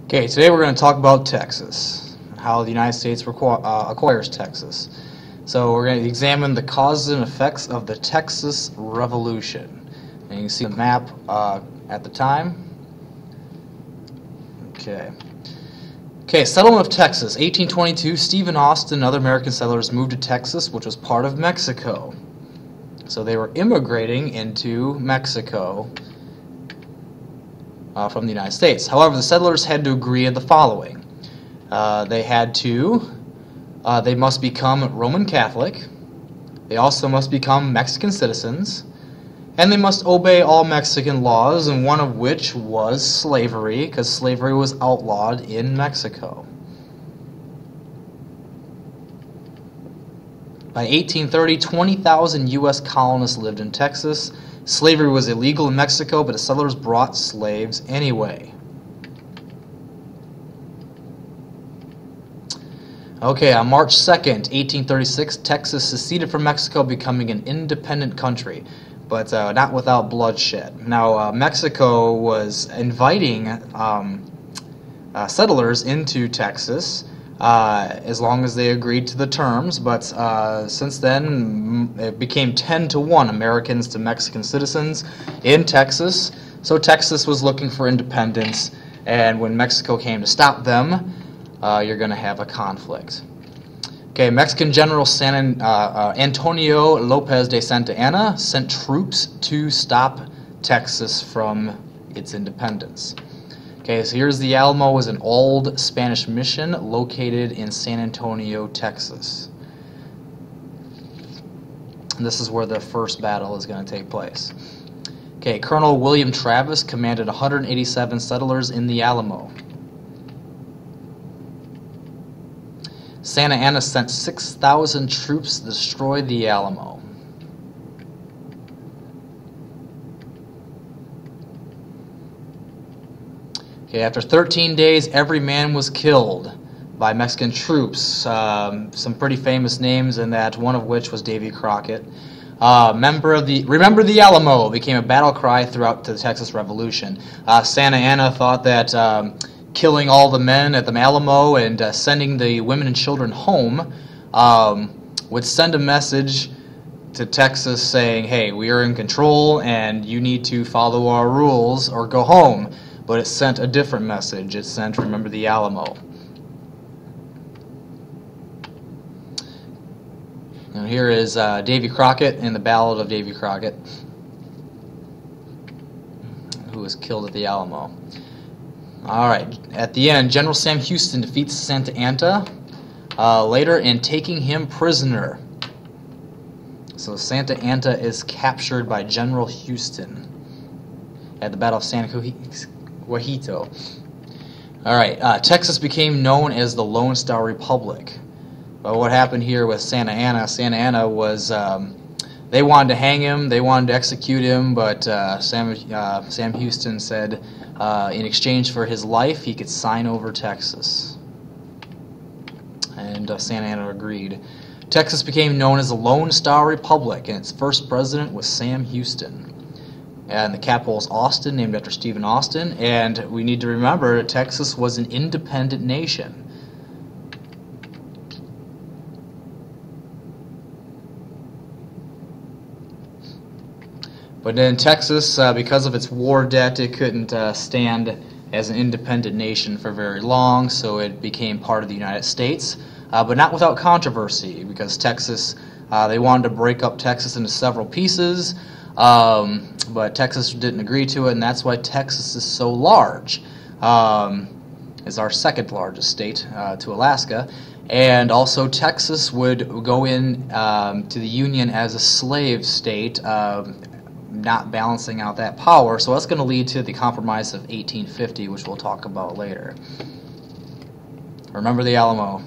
Okay, today we're going to talk about Texas, how the United States acquires Texas. So we're going to examine the causes and effects of the Texas Revolution. And you can see the map at the time. Okay, settlement of Texas. 1822, Stephen Austin and other American settlers moved to Texas, which was part of Mexico. So they were immigrating into Mexico from the United States. However, the settlers had to agree on the following. They must become Roman Catholic, they also must become Mexican citizens, and they must obey all Mexican laws, and one of which was slavery, because slavery was outlawed in Mexico. By 1830, 20,000 U.S. colonists lived in Texas. Slavery was illegal in Mexico, but the settlers brought slaves anyway. Okay, on March 2nd, 1836, Texas seceded from Mexico, becoming an independent country, but not without bloodshed. Now, Mexico was inviting settlers into Texas as long as they agreed to the terms, but since then it became 10-1 Americans to Mexican citizens in Texas. So Texas was looking for independence, and when Mexico came to stop them, you're going to have a conflict. Okay, Mexican General Antonio López de Santa Anna sent troops to stop Texas from its independence. Okay, so here's the Alamo, was an old Spanish mission located in San Antonio, Texas. And this is where the first battle is going to take place. Okay, Colonel William Travis commanded 187 settlers in the Alamo. Santa Anna sent 6,000 troops to destroy the Alamo. Okay, after 13 days, every man was killed by Mexican troops. Some pretty famous names in that, one of which was Davey Crockett. Remember the Alamo became a battle cry throughout the Texas Revolution. Santa Anna thought that killing all the men at the Alamo and sending the women and children home would send a message to Texas saying, hey, we are in control and you need to follow our rules or go home. But it sent a different message. It sent, remember the Alamo. And here is Davy Crockett in the Ballad of Davy Crockett, who was killed at the Alamo. Alright, at the end, General Sam Houston defeats Santa Anna later in taking him prisoner. So Santa Anna is captured by General Houston at the Battle of San Jacinto. Alright, Texas became known as the Lone Star Republic. But what happened here with Santa Anna was they wanted to hang him, they wanted to execute him, but Sam Houston said in exchange for his life he could sign over Texas. And Santa Anna agreed. Texas became known as the Lone Star Republic, and its first president was Sam Houston. And the capital is Austin, named after Stephen Austin. And we need to remember that Texas was an independent nation. But in Texas, because of its war debt, it couldn't stand as an independent nation for very long, so it became part of the United States. But not without controversy, because Texas, they wanted to break up Texas into several pieces. But Texas didn't agree to it, and that's why Texas is so large. It's our second largest state to Alaska, and also Texas would go in to the Union as a slave state, not balancing out that power. So that's going to lead to the Compromise of 1850, which we'll talk about later. Remember the Alamo.